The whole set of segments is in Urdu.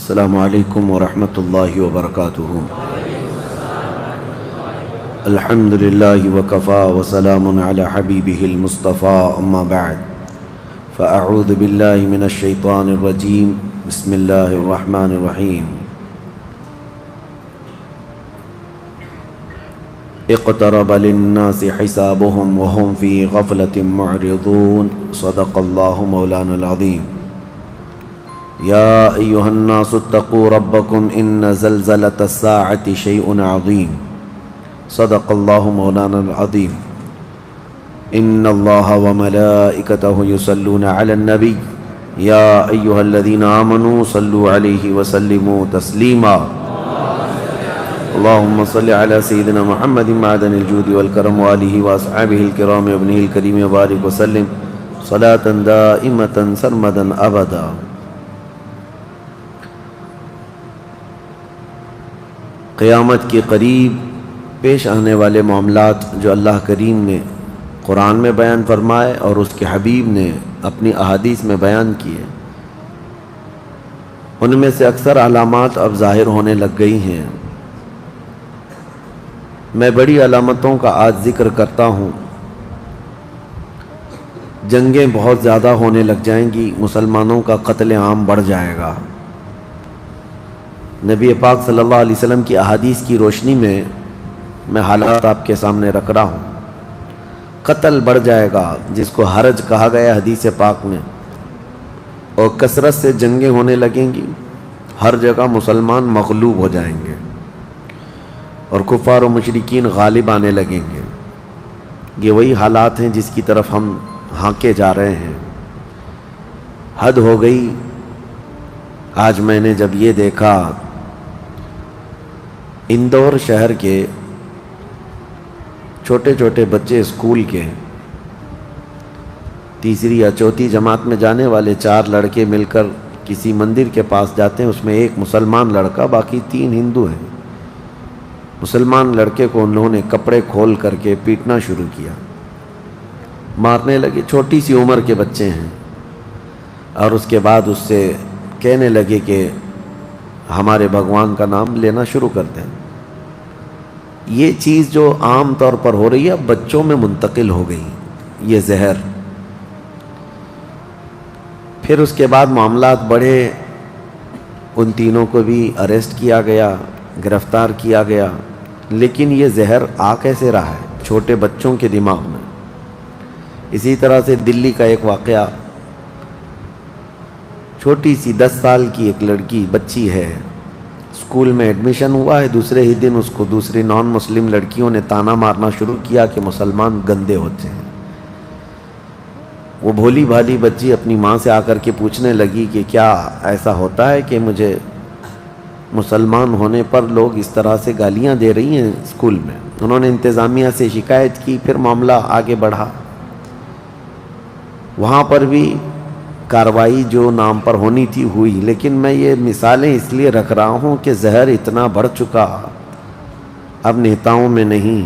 السلام علیکم ورحمۃ اللہ وبرکاتہ۔ الحمد للہ وکفا وسلام علی حبیبہ المصطفیٰ، اما بعد فاعوذ باللہ من الشیطان الرجیم، بسم اللہ الرحمن الرحیم۔ اقترب للناس حسابهم وهم فی غفلة معرضون، صدق اللہ مولانا العظیم۔ یا ایہا الناس اتقوا ربکم ان زلزلۃ الساعۃ شیء عظیم، صدق اللہ مولانا العظیم۔ ان اللہ وملائکتہ یصلون علی النبی یا ایہا الذین آمنوا صلوا علیہ وسلموا تسلیما۔ اللہم صل علی سیدنا محمد معدن الجود والکرم وآلہ واصحابہ الکرام وابنہ الکریم وبارک وسلم صلاۃ دائمۃ سرمدا ابدا۔ قیامت کے قریب پیش آنے والے معاملات جو اللہ کریم نے قرآن میں بیان فرمائے اور اس کے حبیب نے اپنی احادیث میں بیان کیے، ان میں سے اکثر علامات اب ظاہر ہونے لگ گئی ہیں۔ میں بڑی علامتوں کا آج ذکر کرتا ہوں۔ جنگیں بہت زیادہ ہونے لگ جائیں گی، مسلمانوں کا قتل عام بڑھ جائے گا۔ نبی پاک صلی اللہ علیہ وسلم کی احادیث کی روشنی میں حالات آپ کے سامنے رکھ رہا ہوں۔ قتل بڑھ جائے گا، جس کو حرج کہا گیا حدیث پاک میں، اور کثرت سے جنگیں ہونے لگیں گی، ہر جگہ مسلمان مغلوب ہو جائیں گے اور کفار و مشرکین غالب آنے لگیں گے۔ یہ وہی حالات ہیں جس کی طرف ہم ہانکے جا رہے ہیں۔ حد ہو گئی۔ آج میں نے جب یہ دیکھا، اندور شہر کے چھوٹے چھوٹے بچے اسکول کے تیسری یا چوتھی جماعت میں جانے والے 4 لڑکے مل کر کسی مندر کے پاس جاتے ہیں، اس میں ایک مسلمان لڑکا، باقی 3 ہندو ہیں۔ مسلمان لڑکے کو انہوں نے کپڑے کھول کر کے پیٹنا شروع کیا، مارنے لگے۔ چھوٹی سی عمر کے بچے ہیں، اور اس کے بعد اس سے کہنے لگے کہ ہمارے بھگوان کا نام لینا شروع کر دیں۔ یہ چیز جو عام طور پر ہو رہی ہے اب بچوں میں منتقل ہو گئی، یہ زہر۔ پھر اس کے بعد معاملات بڑھے، ان تینوں کو بھی اریسٹ کیا گیا، گرفتار کیا گیا۔ لیکن یہ زہر آ کیسے رہا ہے؟ چھوٹے بچوں کے دماغ میں۔ اسی طرح سے دلی کا ایک واقعہ، چھوٹی سی 10 سال کی ایک لڑکی بچی ہے، اسکول میں ایڈمیشن ہوا ہے، دوسرے ہی دن اس کو دوسری نان مسلم لڑکیوں نے تانا مارنا شروع کیا کہ مسلمان گندے ہوتے ہیں۔ وہ بھولی بھالی بچی اپنی ماں سے آ کر کے پوچھنے لگی کہ کیا ایسا ہوتا ہے کہ مجھے مسلمان ہونے پر لوگ اس طرح سے گالیاں دے رہی ہیں اسکول میں؟ انہوں نے انتظامیہ سے شکایت کی، پھر معاملہ آگے بڑھا۔ وہاں پر بھی کارروائی جو نام پر ہونی تھی ہوئی، لیکن میں یہ مثالیں اس لیے رکھ رہا ہوں کہ زہر اتنا بڑھ چکا، اب نیتاؤں میں نہیں،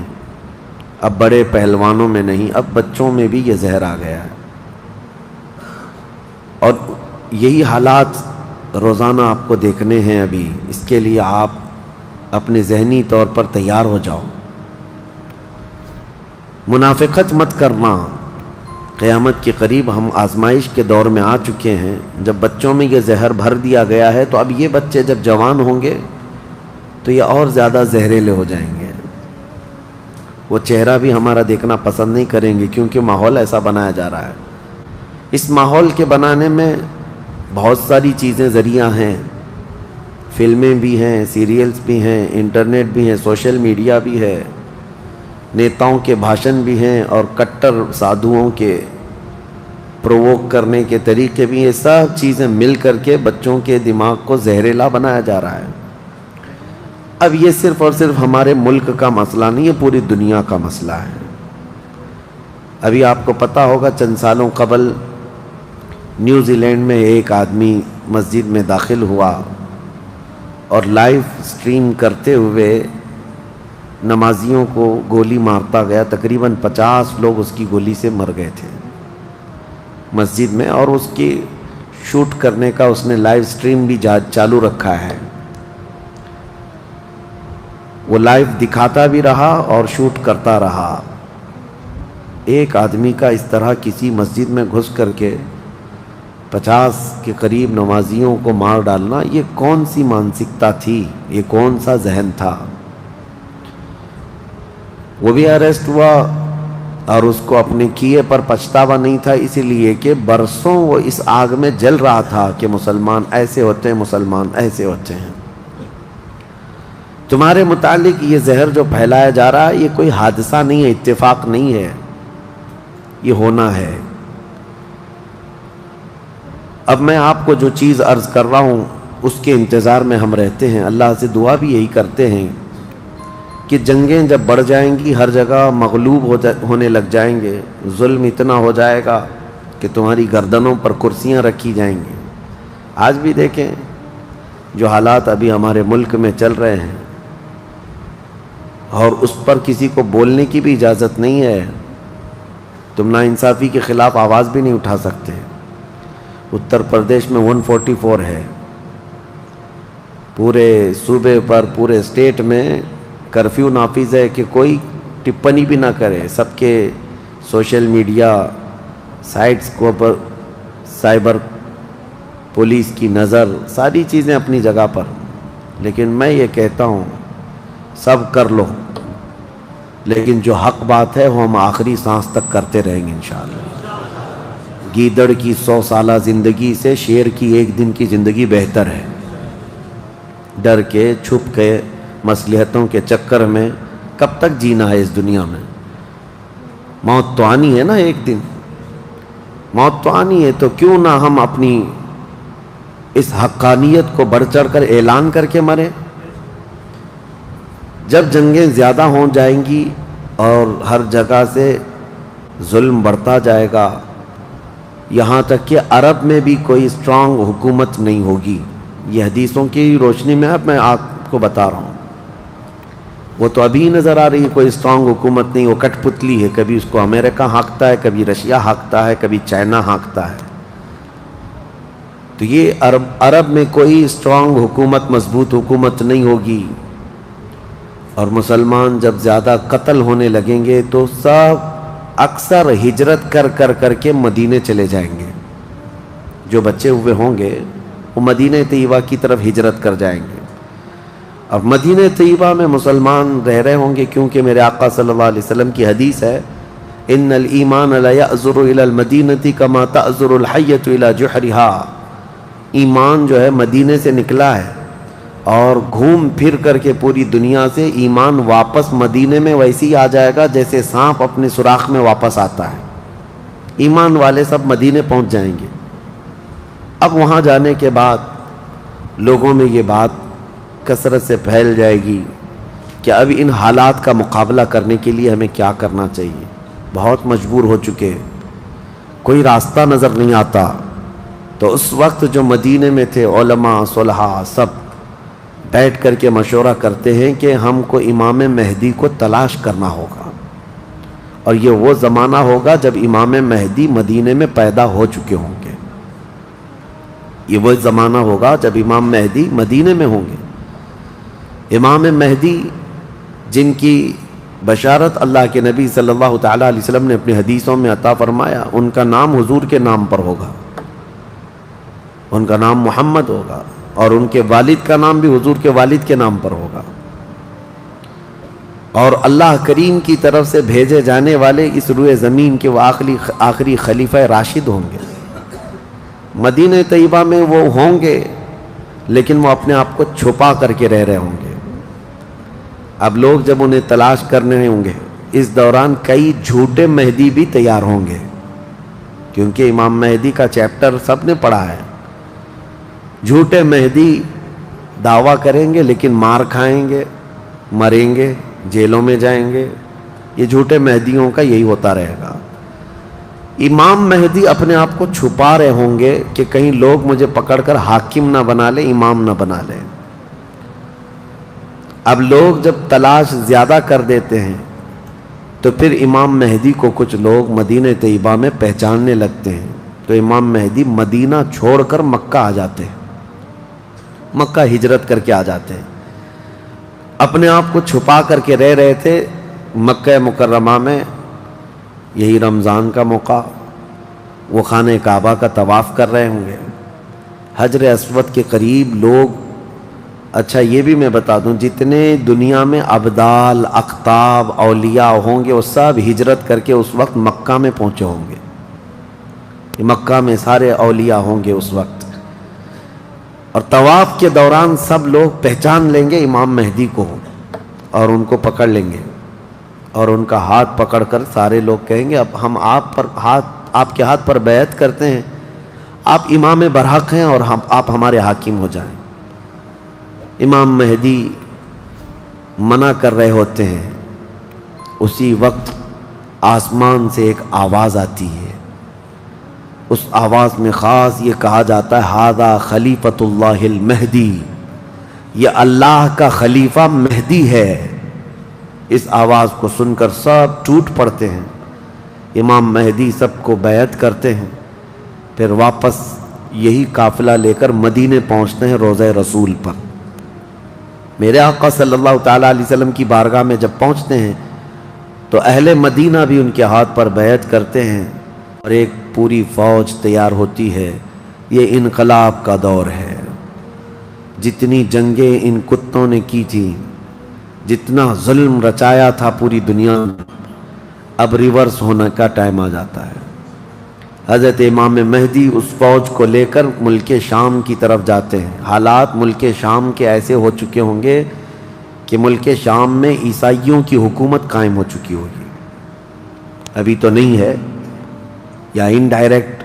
اب بڑے پہلوانوں میں نہیں، اب بچوں میں بھی یہ زہر آ گیا ہے۔ اور یہی حالات روزانہ آپ کو دیکھنے ہیں ابھی۔ اس کے لیے آپ اپنے ذہنی طور پر تیار ہو جاؤ۔ منافقت مت کرنا۔ قیامت کے قریب ہم آزمائش کے دور میں آ چکے ہیں۔ جب بچوں میں یہ زہر بھر دیا گیا ہے تو اب یہ بچے جب جوان ہوں گے تو یہ اور زیادہ زہریلے ہو جائیں گے۔ وہ چہرہ بھی ہمارا دیکھنا پسند نہیں کریں گے، کیونکہ ماحول ایسا بنایا جا رہا ہے۔ اس ماحول کے بنانے میں بہت ساری چیزیں ذریعہ ہیں، فلمیں بھی ہیں، سیریلز بھی ہیں، انٹرنیٹ بھی ہیں، سوشل میڈیا بھی ہے، نیتاؤں کے بھاشن بھی ہیں، اور کٹر سادھوؤں کے پرووک کرنے کے طریقے بھی۔ یہ سب چیزیں مل کر کے بچوں کے دماغ کو زہریلا بنایا جا رہا ہے۔ اب یہ صرف اور صرف ہمارے ملک کا مسئلہ نہیں، یہ پوری دنیا کا مسئلہ ہے۔ ابھی آپ کو پتہ ہوگا چند سالوں قبل نیوزی لینڈ میں ایک آدمی مسجد میں داخل ہوا اور لائیو سٹریم کرتے ہوئے نمازیوں کو گولی مارتا گیا۔ تقریباً 50 لوگ اس کی گولی سے مر گئے تھے مسجد میں، اور اس کی شوٹ کرنے کا اس نے لائیو سٹریم بھی چالو رکھا ہے. وہ لائیو دکھاتا بھی رہا اور شوٹ کرتا رہا. ایک آدمی کا اس طرح کسی مسجد میں گھس کر کے 50 کے قریب نمازیوں کو مار ڈالنا، یہ کون سی مانسکتا تھی؟ یہ کون سا ذہن تھا؟ وہ بھی اریسٹ ہوا اور اس کو اپنے کیے پر پچھتاوا نہیں تھا، اسی لیے کہ برسوں وہ اس آگ میں جل رہا تھا کہ مسلمان ایسے ہوتے ہیں، مسلمان ایسے ہوتے ہیں. تمہارے متعلق یہ زہر جو پھیلایا جا رہا ہے، یہ کوئی حادثہ نہیں ہے، اتفاق نہیں ہے، یہ ہونا ہے. اب میں آپ کو جو چیز عرض کر رہا ہوں اس کے انتظار میں ہم رہتے ہیں. اللہ سے دعا بھی یہی کرتے ہیں کہ جنگیں جب بڑھ جائیں گی، ہر جگہ مغلوب ہونے لگ جائیں گے، ظلم اتنا ہو جائے گا کہ تمہاری گردنوں پر کرسیاں رکھی جائیں گی. آج بھی دیکھیں جو حالات ابھی ہمارے ملک میں چل رہے ہیں، اور اس پر کسی کو بولنے کی بھی اجازت نہیں ہے. تم ناانصافی کے خلاف آواز بھی نہیں اٹھا سکتے. اتر پردیش میں 144 ہے، پورے صوبے پر، پورے اسٹیٹ میں کرفیو نافذ ہے کہ کوئی ٹپنی بھی نہ کرے. سب کے سوشل میڈیا سائٹس کو پر سائبر پولیس کی نظر، ساری چیزیں اپنی جگہ پر. لیکن میں یہ کہتا ہوں سب کر لو، لیکن جو حق بات ہے وہ ہم آخری سانس تک کرتے رہیں گے انشاءاللہ. گیدڑ کی 100 سالہ زندگی سے شیر کی ایک دن کی زندگی بہتر ہے. ڈر کے، چھپ کے، مصلحتوں کے چکر میں کب تک جینا ہے اس دنیا میں؟ موت تو آنی ہے نا ایک دن، موت تو آنی ہے. تو کیوں نہ ہم اپنی اس حقانیت کو بڑھ چڑھ کر اعلان کر کے مریں. جب جنگیں زیادہ ہو جائیں گی اور ہر جگہ سے ظلم بڑھتا جائے گا، یہاں تک کہ عرب میں بھی کوئی اسٹرانگ حکومت نہیں ہوگی. یہ حدیثوں کی روشنی میں اب میں آپ کو بتا رہا ہوں. وہ تو ابھی نظر آ رہی ہے کوئی اسٹرانگ حکومت نہیں، وہ کٹ پتلی ہے. کبھی اس کو امریکہ ہانکتا ہے، کبھی رشیا ہانکتا ہے، کبھی چائنا ہانکتا ہے. تو یہ عرب میں کوئی اسٹرانگ حکومت، مضبوط حکومت نہیں ہوگی. اور مسلمان جب زیادہ قتل ہونے لگیں گے تو سب اکثر ہجرت کر کے مدینے چلے جائیں گے. جو بچے ہوئے ہوں گے وہ مدینہ طیبہ کی طرف ہجرت کر جائیں گے. اور مدینہ طیبہ میں مسلمان رہ رہے ہوں گے، کیونکہ میرے آقا صلی اللہ علیہ وسلم کی حدیث ہے، ان الایمان لا یأذر الی المدینہ کما تأذر الحیۃ الی جحرہا. ایمان جو ہے مدینے سے نکلا ہے اور گھوم پھر کر کے پوری دنیا سے ایمان واپس مدینے میں ویسے ہی آ جائے گا جیسے سانپ اپنے سوراخ میں واپس آتا ہے. ایمان والے سب مدینے پہنچ جائیں گے. اب وہاں جانے کے بعد لوگوں میں یہ بات کثرت سے پھیل جائے گی کہ اب ان حالات کا مقابلہ کرنے کے لیے ہمیں کیا کرنا چاہیے. بہت مجبور ہو چکے، کوئی راستہ نظر نہیں آتا. تو اس وقت جو مدینے میں تھے علماء، صلحاء، سب بیٹھ کر کے مشورہ کرتے ہیں کہ ہم کو امام مہدی کو تلاش کرنا ہوگا. اور یہ وہ زمانہ ہوگا جب امام مہدی مدینے میں پیدا ہو چکے ہوں گے. یہ وہ زمانہ ہوگا جب امام مہدی مدینے میں ہوں گے. امام مہدی جن کی بشارت اللہ کے نبی صلی اللہ تعالیٰ علیہ وسلم نے اپنی حدیثوں میں عطا فرمایا، ان کا نام حضور کے نام پر ہوگا، ان کا نام محمد ہوگا، اور ان کے والد کا نام بھی حضور کے والد کے نام پر ہوگا. اور اللہ کریم کی طرف سے بھیجے جانے والے اس روئے زمین کے وہ آخری خلیفہ راشد ہوں گے. مدینہ طیبہ میں وہ ہوں گے لیکن وہ اپنے آپ کو چھپا کر کے رہ رہے ہوں گے. اب لوگ جب انہیں تلاش کرنے ہوں گے، اس دوران کئی جھوٹے مہدی بھی تیار ہوں گے، کیونکہ امام مہدی کا چیپٹر سب نے پڑھا ہے. جھوٹے مہدی دعویٰ کریں گے لیکن مار کھائیں گے، مریں گے، جیلوں میں جائیں گے. یہ جھوٹے مہدیوں کا یہی ہوتا رہے گا. امام مہدی اپنے آپ کو چھپا رہے ہوں گے کہ کہیں لوگ مجھے پکڑ کر حاکم نہ بنا لیں، امام نہ بنا لیں. اب لوگ جب تلاش زیادہ کر دیتے ہیں تو پھر امام مہدی کو کچھ لوگ مدینہ طیبہ میں پہچاننے لگتے ہیں. تو امام مہدی مدینہ چھوڑ کر مکہ آ جاتے ہیں، مکہ ہجرت کر کے آ جاتے ہیں۔ اپنے آپ کو چھپا کر کے رہ رہے تھے مکہ مکرمہ میں، یہی رمضان کا موقع، وہ خانہ کعبہ کا طواف کر رہے ہوں گے، حجر اسود کے قریب لوگ۔ اچھا یہ بھی میں بتا دوں، جتنے دنیا میں ابدال، اقطاب، اولیاء ہوں گے وہ سب ہجرت کر کے اس وقت مکہ میں پہنچے ہوں گے۔ مکہ میں سارے اولیاء ہوں گے اس وقت، اور طواف کے دوران سب لوگ پہچان لیں گے امام مہدی کو اور ان کو پکڑ لیں گے، اور ان کا ہاتھ پکڑ کر سارے لوگ کہیں گے اب ہم آپ کے ہاتھ پر بیعت کرتے ہیں، آپ امام برحق ہیں اور آپ ہمارے حاکم ہو جائیں۔ امام مہدی منع کر رہے ہوتے ہیں، اسی وقت آسمان سے ایک آواز آتی ہے، اس آواز میں خاص یہ کہا جاتا ہے ھذا خلیفۃ اللہ المہدی، یہ اللہ کا خلیفہ مہدی ہے۔ اس آواز کو سن کر سب ٹوٹ پڑتے ہیں، امام مہدی سب کو بیعت کرتے ہیں، پھر واپس یہی قافلہ لے کر مدینے پہنچتے ہیں روضہ رسول پر۔ میرے آقا صلی اللہ تعالیٰ علیہ وسلم کی بارگاہ میں جب پہنچتے ہیں تو اہل مدینہ بھی ان کے ہاتھ پر بیعت کرتے ہیں، اور ایک پوری فوج تیار ہوتی ہے۔ یہ انقلاب کا دور ہے، جتنی جنگیں ان کتوں نے کی تھیں، جتنا ظلم رچایا تھا پوری دنیا میں، اب ریورس ہونے کا ٹائم آ جاتا ہے۔ حضرت امام مہدی اس فوج کو لے کر ملک شام کی طرف جاتے ہیں۔ حالات ملک شام کے ایسے ہو چکے ہوں گے کہ ملک شام میں عیسائیوں کی حکومت قائم ہو چکی ہوگی، ابھی تو نہیں ہے، یا انڈائریکٹ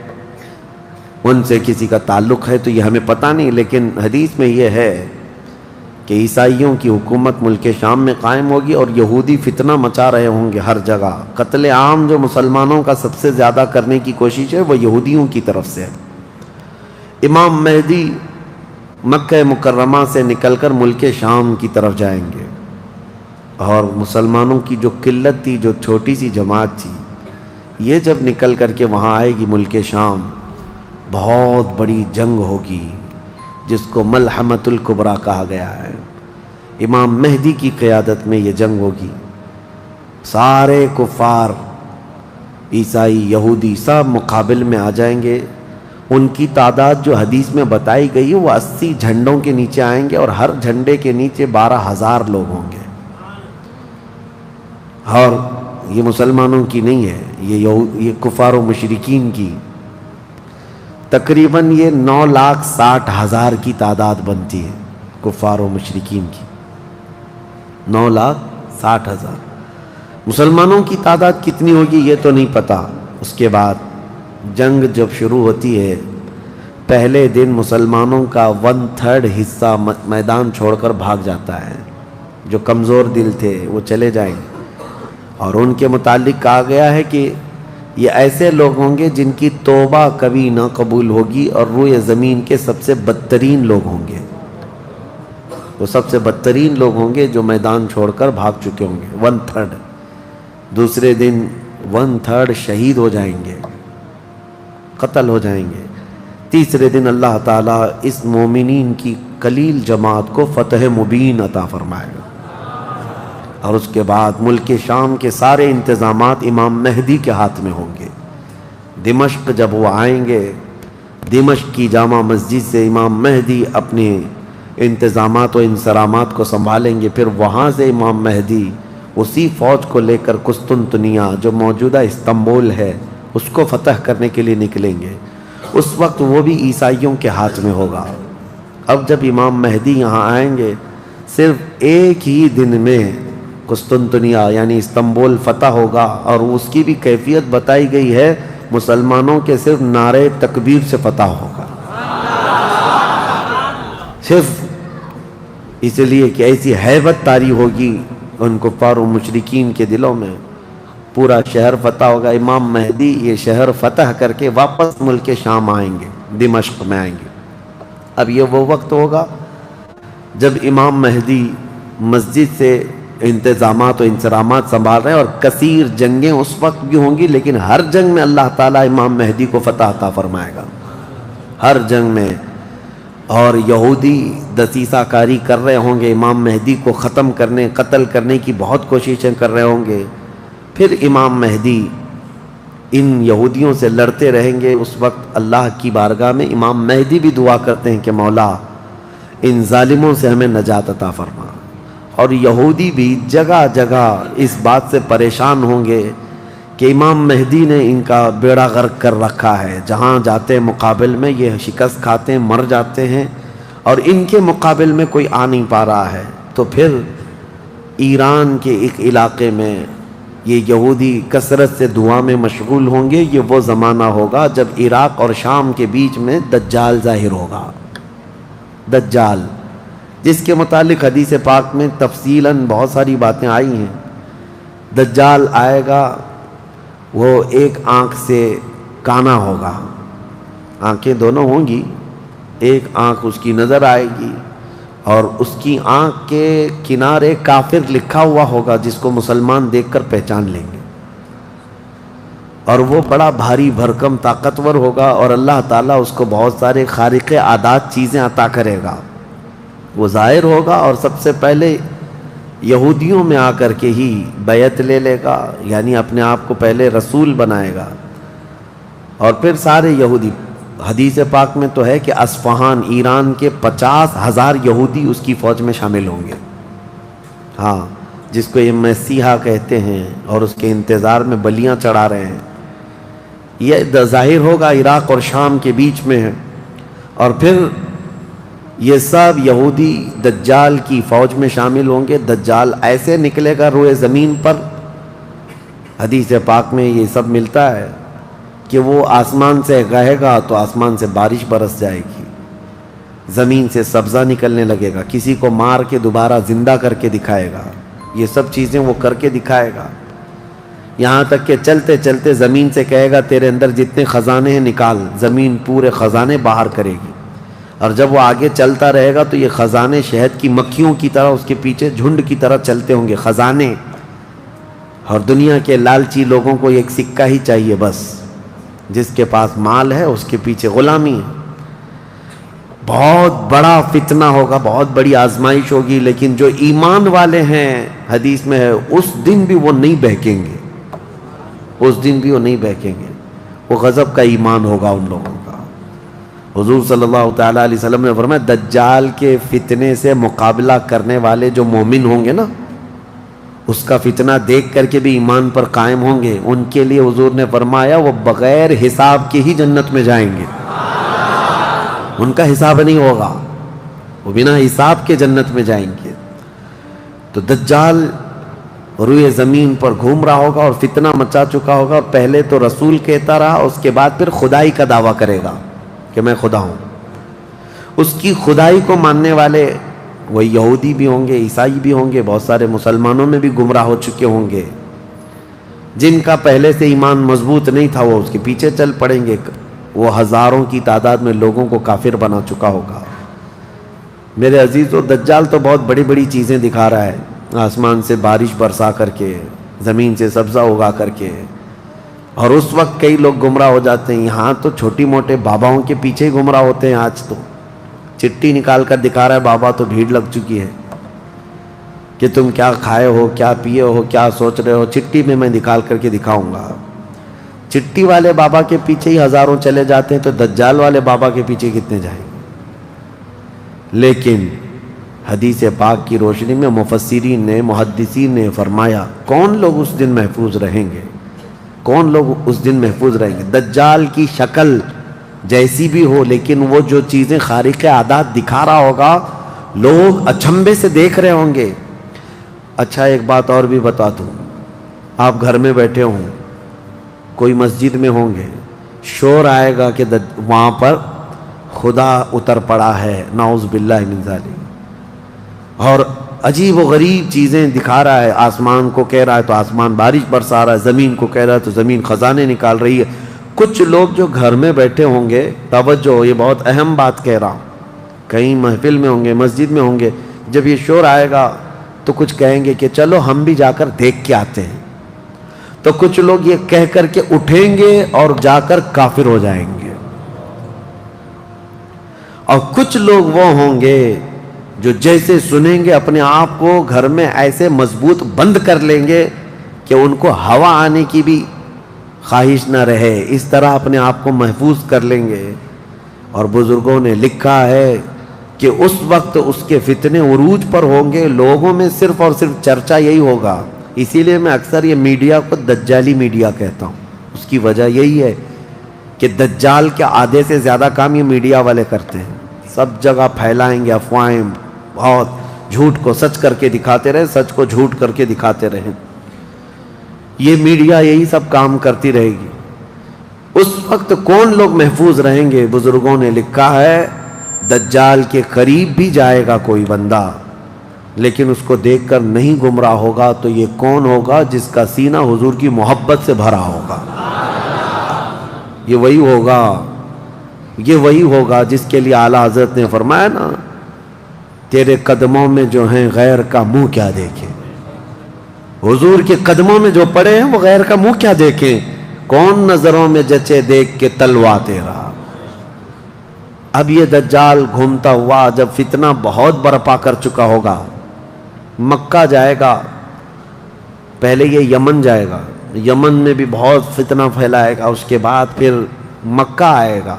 ان سے کسی کا تعلق ہے تو یہ ہمیں پتہ نہیں، لیکن حدیث میں یہ ہے کہ عیسائیوں کی حکومت ملک شام میں قائم ہوگی، اور یہودی فتنہ مچا رہے ہوں گے ہر جگہ۔ قتل عام جو مسلمانوں کا سب سے زیادہ کرنے کی کوشش ہے وہ یہودیوں کی طرف سے ہے۔ امام مہدی مکہ مکرمہ سے نکل کر ملک شام کی طرف جائیں گے، اور مسلمانوں کی جو قلت تھی، جو چھوٹی سی جماعت تھی، یہ جب نکل کر کے وہاں آئے گی ملک شام، بہت بڑی جنگ ہوگی جس کو ملحمۃ الکبریٰ کہا گیا ہے۔ امام مہدی کی قیادت میں یہ جنگ ہوگی، سارے کفار، عیسائی، یہودی سب مقابل میں آ جائیں گے۔ ان کی تعداد جو حدیث میں بتائی گئی ہے وہ 80 جھنڈوں کے نیچے آئیں گے، اور ہر جھنڈے کے نیچے 12,000 لوگ ہوں گے۔ اور یہ مسلمانوں کی نہیں ہے، یہ کفار و مشرکین کی، تقریباً یہ 9,60,000 کی تعداد بنتی ہے کفار و مشرکین کی، 9,60,000۔ مسلمانوں کی تعداد کتنی ہوگی یہ تو نہیں پتہ۔ اس کے بعد جنگ جب شروع ہوتی ہے، پہلے دن مسلمانوں کا 1/3 حصہ میدان چھوڑ کر بھاگ جاتا ہے، جو کمزور دل تھے وہ چلے جائیں گے، اور ان کے متعلق کہا گیا ہے کہ یہ ایسے لوگ ہوں گے جن کی توبہ کبھی نہ قبول ہوگی، اور روئے زمین کے سب سے بدترین لوگ ہوں گے، وہ سب سے بدترین لوگ ہوں گے جو میدان چھوڑ کر بھاگ چکے ہوں گے۔ 1/3 دوسرے دن 1/3 شہید ہو جائیں گے، قتل ہو جائیں گے۔ تیسرے دن اللہ تعالیٰ اس مومنین کی قلیل جماعت کو فتح مبین عطا فرمائے گا، اور اس کے بعد ملک شام کے سارے انتظامات امام مہدی کے ہاتھ میں ہوں گے۔ دمشق جب وہ آئیں گے، دمشق کی جامع مسجد سے امام مہدی اپنے انتظامات و انصرامات کو سنبھالیں گے، پھر وہاں سے امام مہدی اسی فوج کو لے کر قسطنطنیہ جو موجودہ استنبول ہے اس کو فتح کرنے کے لیے نکلیں گے۔ اس وقت وہ بھی عیسائیوں کے ہاتھ میں ہوگا۔ اب جب امام مہدی یہاں آئیں گے، صرف ایک ہی دن میں قسطنطنیہ یعنی استنبول فتح ہوگا، اور اس کی بھی کیفیت بتائی گئی ہے، مسلمانوں کے صرف نعرے تکبیر سے فتح ہوگا، صرف اس لیے کہ ایسی ہیبت طاری ہوگی ان کفار و مشرکین کے دلوں میں، پورا شہر فتح ہوگا۔ امام مہدی یہ شہر فتح کر کے واپس ملک شام آئیں گے، دمشق میں آئیں گے۔ اب یہ وہ وقت ہوگا جب امام مہدی مسجد سے انتظامات و انصرامات سنبھال رہے ہیں، اور کثیر جنگیں اس وقت بھی ہوں گی، لیکن ہر جنگ میں اللہ تعالیٰ امام مہدی کو فتح عطا فرمائے گا، ہر جنگ میں۔ اور یہودی دسیسہ کاری کر رہے ہوں گے، امام مہدی کو ختم کرنے، قتل کرنے کی بہت کوششیں کر رہے ہوں گے، پھر امام مہدی ان یہودیوں سے لڑتے رہیں گے۔ اس وقت اللہ کی بارگاہ میں امام مہدی بھی دعا کرتے ہیں کہ مولا ان ظالموں سے ہمیں نجات عطا فرما۔ اور یہودی بھی جگہ جگہ اس بات سے پریشان ہوں گے کہ امام مہدی نے ان کا بیڑا غرق کر رکھا ہے، جہاں جاتے ہیں مقابل میں یہ شکست کھاتے ہیں، مر جاتے ہیں، اور ان کے مقابل میں کوئی آ نہیں پا رہا ہے۔ تو پھر ایران کے ایک علاقے میں یہ یہودی کثرت سے دعا میں مشغول ہوں گے۔ یہ وہ زمانہ ہوگا جب عراق اور شام کے بیچ میں دجال ظاہر ہوگا، دجال، جس کے متعلق حدیث پاک میں تفصیلاً بہت ساری باتیں آئی ہیں۔ دجال آئے گا، وہ ایک آنکھ سے کانا ہوگا، آنکھیں دونوں ہوں گی، ایک آنکھ اس کی نظر آئے گی، اور اس کی آنکھ کے کنارے کافر لکھا ہوا ہوگا، جس کو مسلمان دیکھ کر پہچان لیں گے، اور وہ بڑا بھاری بھرکم طاقتور ہوگا، اور اللہ تعالیٰ اس کو بہت سارے خارق عادات چیزیں عطا کرے گا۔ وہ ظاہر ہوگا اور سب سے پہلے یہودیوں میں آ کر کے ہی بیعت لے لے گا، یعنی اپنے آپ کو پہلے رسول بنائے گا، اور پھر سارے یہودی، حدیث پاک میں تو ہے کہ اصفہان، ایران کے 50,000 یہودی اس کی فوج میں شامل ہوں گے، ہاں، جس کو یہ مسیحا کہتے ہیں، اور اس کے انتظار میں بلیاں چڑھا رہے ہیں۔ یہ ظاہر ہوگا عراق اور شام کے بیچ میں ہے، اور پھر یہ سب یہودی دجال کی فوج میں شامل ہوں گے۔ دجال ایسے نکلے گا روئے زمین پر، حدیث پاک میں یہ سب ملتا ہے کہ وہ آسمان سے گاہے گا تو آسمان سے بارش برس جائے گی، زمین سے سبزہ نکلنے لگے گا، کسی کو مار کے دوبارہ زندہ کر کے دکھائے گا، یہ سب چیزیں وہ کر کے دکھائے گا، یہاں تک کہ چلتے چلتے زمین سے کہے گا تیرے اندر جتنے خزانے ہیں نکال، زمین پورے خزانے باہر کرے گی، اور جب وہ آگے چلتا رہے گا تو یہ خزانے شہد کی مکھیوں کی طرح اس کے پیچھے جھنڈ کی طرح چلتے ہوں گے خزانے، اور دنیا کے لالچی لوگوں کو ایک سکہ ہی چاہیے بس، جس کے پاس مال ہے اس کے پیچھے غلامی ہے۔ بہت بڑا فتنہ ہوگا، بہت بڑی آزمائش ہوگی، لیکن جو ایمان والے ہیں حدیث میں ہے اس دن بھی وہ نہیں بہکیں گے، اس دن بھی وہ نہیں بہکیں گے، وہ غضب کا ایمان ہوگا ان لوگوں کا۔ حضور صلی اللہ تعالیٰ علیہ وسلم نے فرمایا دجال کے فتنے سے مقابلہ کرنے والے جو مومن ہوں گے نا، اس کا فتنہ دیکھ کر کے بھی ایمان پر قائم ہوں گے، ان کے لیے حضور نے فرمایا وہ بغیر حساب کے ہی جنت میں جائیں گے، ان کا حساب نہیں ہوگا، وہ بنا حساب کے جنت میں جائیں گے۔ تو دجال روئے زمین پر گھوم رہا ہوگا اور فتنہ مچا چکا ہوگا، اور پہلے تو رسول کہتا رہا، اس کے بعد پھر خدائی کا دعویٰ کرے گا کہ میں خدا ہوں۔ اس کی خدائی کو ماننے والے وہ یہودی بھی ہوں گے، عیسائی بھی ہوں گے، بہت سارے مسلمانوں میں بھی گمراہ ہو چکے ہوں گے، جن کا پہلے سے ایمان مضبوط نہیں تھا وہ اس کے پیچھے چل پڑیں گے، وہ ہزاروں کی تعداد میں لوگوں کو کافر بنا چکا ہوگا۔ میرے عزیزو، دجال تو بہت بڑی بڑی چیزیں دکھا رہا ہے، آسمان سے بارش برسا کر کے، زمین سے سبزہ اگا کر کے، اور اس وقت کئی لوگ گمراہ ہو جاتے ہیں۔ یہاں تو چھوٹی موٹے باباؤں کے پیچھے ہی گمراہ ہوتے ہیں، آج تو چٹھی نکال کر دکھا رہا ہے بابا، تو بھیڑ لگ چکی ہے کہ تم کیا کھائے ہو، کیا پیے ہو، کیا سوچ رہے ہو، چٹھی میں نکال کر کے دکھاؤں گا۔ چٹھی والے بابا کے پیچھے ہی ہزاروں چلے جاتے ہیں، تو دجال والے بابا کے پیچھے کتنے جائیں گے؟ لیکن حدیث پاک کی روشنی میں مفسرین نے، محدثین نے فرمایا کون لوگ اس دن محفوظ رہیں گے، کون لوگ اس دن محفوظ رہیں گے؟ دجال کی شکل جیسی بھی ہو، لیکن وہ جو چیزیں خارق عادات دکھا رہا ہوگا لوگ اچنبے سے دیکھ رہے ہوں گے۔ اچھا ایک بات اور بھی بتا دوں، آپ گھر میں بیٹھے ہوں، کوئی مسجد میں ہوں گے، شور آئے گا کہ وہاں پر خدا اتر پڑا ہے، نعوذ باللہ من ذالک، اور عجیب و غریب چیزیں دکھا رہا ہے، آسمان کو کہہ رہا ہے تو آسمان بارش برسا رہا ہے، زمین کو کہہ رہا ہے تو زمین خزانے نکال رہی ہے۔ کچھ لوگ جو گھر میں بیٹھے ہوں گے، توجہ، یہ بہت اہم بات کہہ رہا ہوں، کہیں محفل میں ہوں گے، مسجد میں ہوں گے، جب یہ شور آئے گا تو کچھ کہیں گے کہ چلو ہم بھی جا کر دیکھ کے آتے ہیں، تو کچھ لوگ یہ کہہ کر کے اٹھیں گے اور جا کر کافر ہو جائیں گے، اور کچھ لوگ وہ ہوں گے جو جیسے سنیں گے اپنے آپ کو گھر میں ایسے مضبوط بند کر لیں گے کہ ان کو ہوا آنے کی بھی خواہش نہ رہے، اس طرح اپنے آپ کو محفوظ کر لیں گے۔ اور بزرگوں نے لکھا ہے کہ اس وقت اس کے فتنے عروج پر ہوں گے، لوگوں میں صرف اور صرف چرچا یہی ہوگا۔ اسی لیے میں اکثر یہ میڈیا کو دجالی میڈیا کہتا ہوں، اس کی وجہ یہی ہے کہ دجال کے آدھے سے زیادہ کام یہ میڈیا والے کرتے ہیں، سب جگہ پھیلائیں گے افواہیں، بہت جھوٹ کو سچ کر کے دکھاتے رہے، سچ کو جھوٹ کر کے دکھاتے رہے، یہ میڈیا یہی سب کام کرتی رہے گی۔ اس وقت کون لوگ محفوظ رہیں گے؟ بزرگوں نے لکھا ہے دجال کے قریب بھی جائے گا کوئی بندہ لیکن اس کو دیکھ کر نہیں گمراہ ہوگا، تو یہ کون ہوگا؟ جس کا سینہ حضور کی محبت سے بھرا ہوگا، یہ وہی ہوگا جس کے لیے اعلیٰ حضرت نے فرمایا نا، تیرے قدموں میں جو ہیں غیر کا منہ کیا دیکھیں، حضور کے قدموں میں جو پڑے ہیں وہ غیر کا منہ کیا دیکھیں، کون نظروں میں جچے دیکھ کے تلوا تیرا۔ اب یہ دجال گھومتا ہوا جب فتنہ بہت برپا کر چکا ہوگا، مکہ جائے گا، پہلے یہ یمن جائے گا، یمن میں بھی بہت فتنہ پھیلائے گا، اس کے بعد پھر مکہ آئے گا،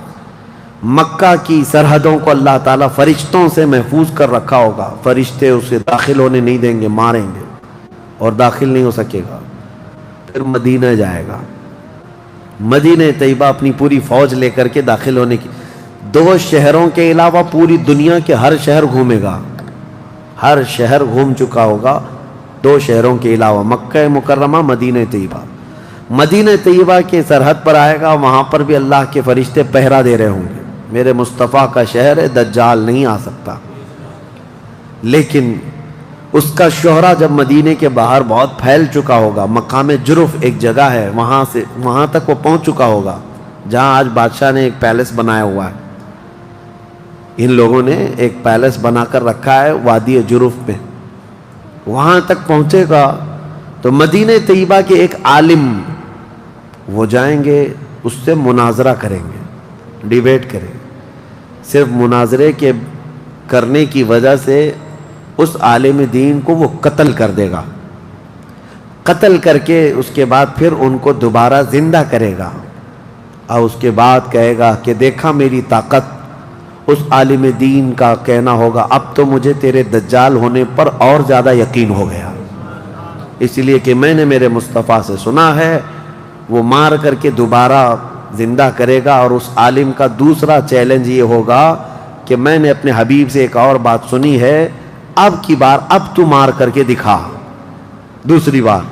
مکہ کی سرحدوں کو اللہ تعالیٰ فرشتوں سے محفوظ کر رکھا ہوگا، فرشتے اسے داخل ہونے نہیں دیں گے، ماریں گے اور داخل نہیں ہو سکے گا۔ پھر مدینہ جائے گا، مدینہ طیبہ اپنی پوری فوج لے کر کے داخل ہونے کی، 2 شہروں کے علاوہ پوری دنیا کے ہر شہر گھومے گا، ہر شہر گھوم چکا ہوگا 2 شہروں کے علاوہ، مکہ مکرمہ، مدینہ طیبہ۔ مدینہ طیبہ کے سرحد پر آئے گا، وہاں پر بھی اللہ کے فرشتے پہرا دے رہے ہوں گے، میرے مصطفیٰ کا شہر ہے، دجال نہیں آ سکتا۔ لیکن اس کا شہرہ جب مدینے کے باہر بہت پھیل چکا ہوگا، مقام جرف ایک جگہ ہے، وہاں تک وہ پہنچ چکا ہوگا، جہاں آج بادشاہ نے ایک پیلس بنایا ہوا ہے، ان لوگوں نے ایک پیلس بنا کر رکھا ہے وادی جرف میں، وہاں تک پہنچے گا تو مدینہ طیبہ کے ایک عالم وہ جائیں گے، اس سے مناظرہ کریں گے، ڈیبیٹ کریں گے، صرف مناظرے کے کرنے کی وجہ سے اس عالم دین کو وہ قتل کر دے گا، قتل کر کے اس کے بعد پھر ان کو دوبارہ زندہ کرے گا، اور اس کے بعد کہے گا کہ دیکھا میری طاقت۔ اس عالم دین کا کہنا ہوگا اب تو مجھے تیرے دجال ہونے پر اور زیادہ یقین ہو گیا، اس لیے کہ میں نے میرے مصطفیٰ سے سنا ہے، وہ مار کر کے دوبارہ زندہ کرے گا۔ اور اس عالم کا دوسرا چیلنج یہ ہوگا کہ میں نے اپنے حبیب سے ایک اور بات سنی ہے، اب کی بار اب تو مار کر کے دکھا۔ دوسری بار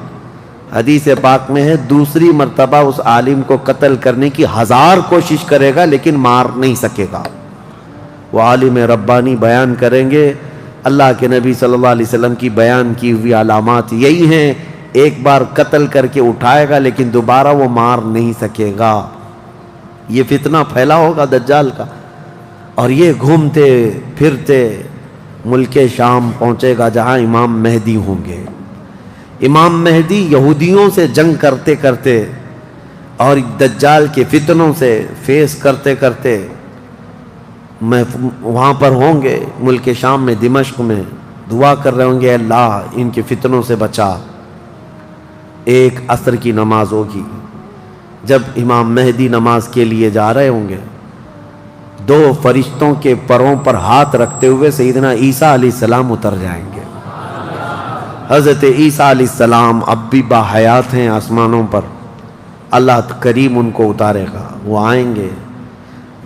حدیث پاک میں ہے دوسری مرتبہ اس عالم کو قتل کرنے کی 1000 کوشش کرے گا لیکن مار نہیں سکے گا۔ وہ عالم ربانی بیان کریں گے، اللہ کے نبی صلی اللہ علیہ وسلم کی بیان کی ہوئی علامات یہی ہیں، ایک بار قتل کر کے اٹھائے گا لیکن دوبارہ وہ مار نہیں سکے گا۔ یہ فتنہ پھیلا ہوگا دجال کا، اور یہ گھومتے پھرتے ملک شام پہنچے گا جہاں امام مہدی ہوں گے۔ امام مہدی یہودیوں سے جنگ کرتے کرتے اور دجال کے فتنوں سے فیس کرتے کرتے وہاں پر ہوں گے، ملک شام میں، دمشق میں، دعا کر رہے ہوں گے اللہ ان کے فتنوں سے بچا۔ ایک عصر کی نماز ہوگی، جب امام مہدی نماز کے لیے جا رہے ہوں گے، 2 فرشتوں کے پروں پر ہاتھ رکھتے ہوئے سیدنا عیسیٰ علیہ السلام اتر جائیں گے۔ حضرت عیسیٰ علیہ السلام اب بھی باحیات ہیں آسمانوں پر، اللہ کریم ان کو اتارے گا، وہ آئیں گے۔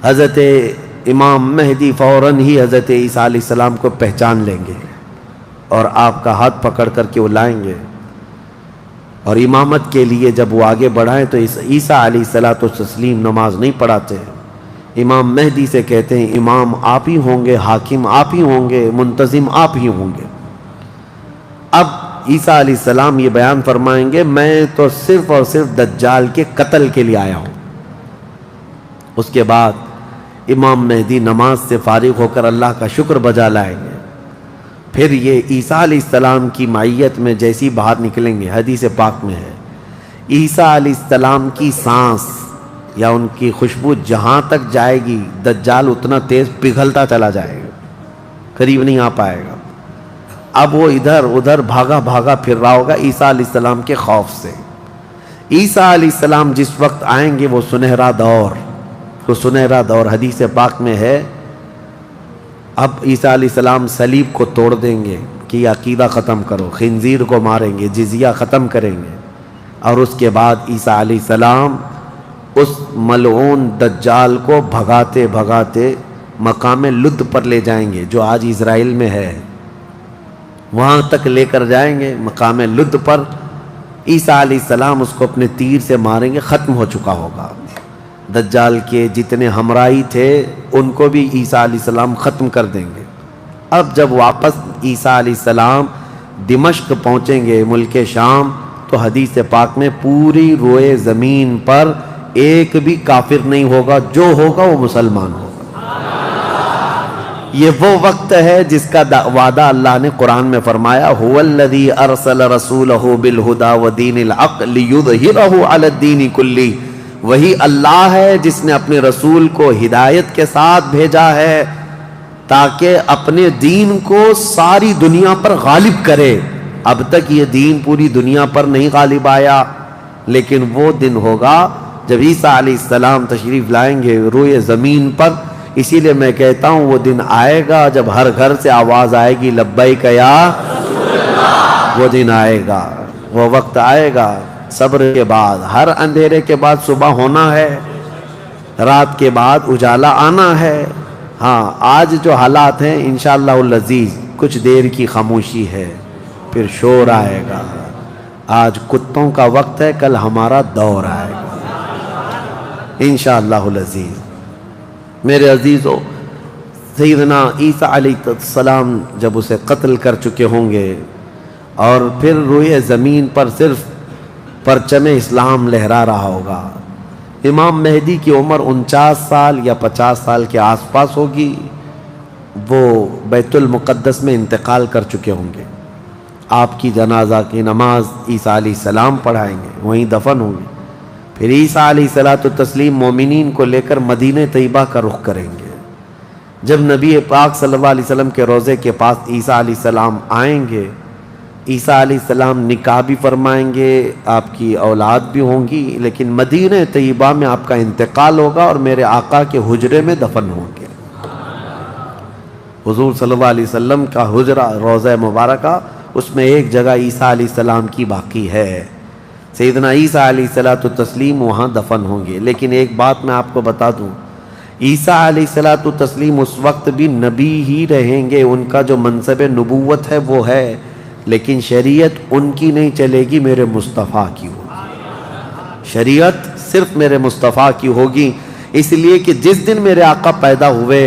حضرت امام مہدی فوراً ہی حضرت عیسیٰ علیہ السلام کو پہچان لیں گے اور آپ کا ہاتھ پکڑ کر کے وہ لائیں گے، اور امامت کے لیے جب وہ آگے بڑھائیں تو عیسیٰ علیہ السلام نماز نہیں پڑھاتے، امام مہدی سے کہتے ہیں امام آپ ہی ہوں گے، حاکم آپ ہی ہوں گے، منتظم آپ ہی ہوں گے۔ اب عیسیٰ علیہ السلام یہ بیان فرمائیں گے میں تو صرف اور صرف دجال کے قتل کے لیے آیا ہوں۔ اس کے بعد امام مہدی نماز سے فارغ ہو کر اللہ کا شکر بجا لائیں گے، پھر یہ عیسیٰ علیہ السلام کی معیت میں جیسی باہر نکلیں گے، حدیث پاک میں ہے عیسیٰ علیہ السلام کی سانس یا ان کی خوشبو جہاں تک جائے گی دجال اتنا تیز پگھلتا چلا جائے گا، قریب نہیں آ پائے گا۔ اب وہ ادھر ادھر بھاگا بھاگا پھر رہا ہوگا عیسیٰ علیہ السلام کے خوف سے۔ عیسیٰ علیہ السلام جس وقت آئیں گے وہ سنہرا دور حدیث پاک میں ہے، اب عیسیٰ علیہ السلام صلیب کو توڑ دیں گے کہ یہ عقیدہ ختم کرو، خنزیر کو ماریں گے، جزیہ ختم کریں گے، اور اس کے بعد عیسیٰ علیہ السلام اس ملعون دجال کو بھگاتے بھگاتے مقام لد پر لے جائیں گے جو آج اسرائیل میں ہے، وہاں تک لے کر جائیں گے مقام لد پر۔ عیسیٰ علیہ السلام اس کو اپنے تیر سے ماریں گے، ختم ہو چکا ہوگا۔ دجال کے جتنے ہمراہی تھے ان کو بھی عیسیٰ علیہ السلام ختم کر دیں گے۔ اب جب واپس عیسیٰ علیہ السلام دمشق پہنچیں گے ملک شام، تو حدیث پاک میں پوری روئے زمین پر ایک بھی کافر نہیں ہوگا، جو ہوگا وہ مسلمان ہوگا۔ یہ وہ وقت ہے جس کا وعدہ اللہ نے قرآن میں فرمایا، هو الذی ارسل رسولہ بالہدی ودین الحق لیظہرہ علی الدین کلہ۔ وہی اللہ ہے جس نے اپنے رسول کو ہدایت کے ساتھ بھیجا ہے تاکہ اپنے دین کو ساری دنیا پر غالب کرے۔ اب تک یہ دین پوری دنیا پر نہیں غالب آیا، لیکن وہ دن ہوگا جب عیسیٰ علیہ السلام تشریف لائیں گے روئے زمین پر۔ اسی لیے میں کہتا ہوں وہ دن آئے گا جب ہر گھر سے آواز آئے گی لبیک یا رسول اللہ۔ وہ دن آئے گا، وہ وقت آئے گا۔ صبر کے بعد، ہر اندھیرے کے بعد صبح ہونا ہے، رات کے بعد اجالا آنا ہے۔ ہاں آج جو حالات ہیں انشاءاللہ العزیز کچھ دیر کی خاموشی ہے، پھر شور آئے گا۔ آج کتوں کا وقت ہے، کل ہمارا دور آئے گا انشاءاللہ العزیز۔ میرے عزیزو، سیدنا عیسیٰ علیہ السلام جب اسے قتل کر چکے ہوں گے اور پھر روئے زمین پر صرف پرچم اسلام لہرا رہا ہوگا، امام مہدی کی عمر 49 سال یا 50 سال کے آس پاس ہوگی، وہ بیت المقدس میں انتقال کر چکے ہوں گے۔ آپ کی جنازہ کی نماز عیسیٰ علیہ السلام پڑھائیں گے، وہیں دفن ہوں گے۔ پھر عیسیٰ علیہ السلام مومنین کو لے کر مدینہ طیبہ کا رخ کریں گے۔ جب نبی پاک صلی اللہ علیہ وسلم کے روضے کے پاس عیسیٰ علیہ السلام آئیں گے، عیسیٰ علیہ السلام نکاح بھی فرمائیں گے، آپ کی اولاد بھی ہوں گی، لیکن مدینہ طیبہ میں آپ کا انتقال ہوگا اور میرے آقا کے حجرے میں دفن ہوں گے۔ حضور صلی اللہ علیہ وسلم کا حجرہ روضہ مبارکہ، اس میں ایک جگہ عیسیٰ علیہ السلام کی باقی ہے، سیدنا عیسیٰ علیہ السلام وہاں دفن ہوں گے۔ لیکن ایک بات میں آپ کو بتا دوں، عیسیٰ علیہ السلام اس وقت بھی نبی ہی رہیں گے، ان کا جو منصب نبوت ہے وہ ہے، لیکن شریعت ان کی نہیں چلے گی، میرے مصطفیٰ کی ہوگی۔ شریعت صرف میرے مصطفیٰ کی ہوگی، اس لیے کہ جس دن میرے آقا پیدا ہوئے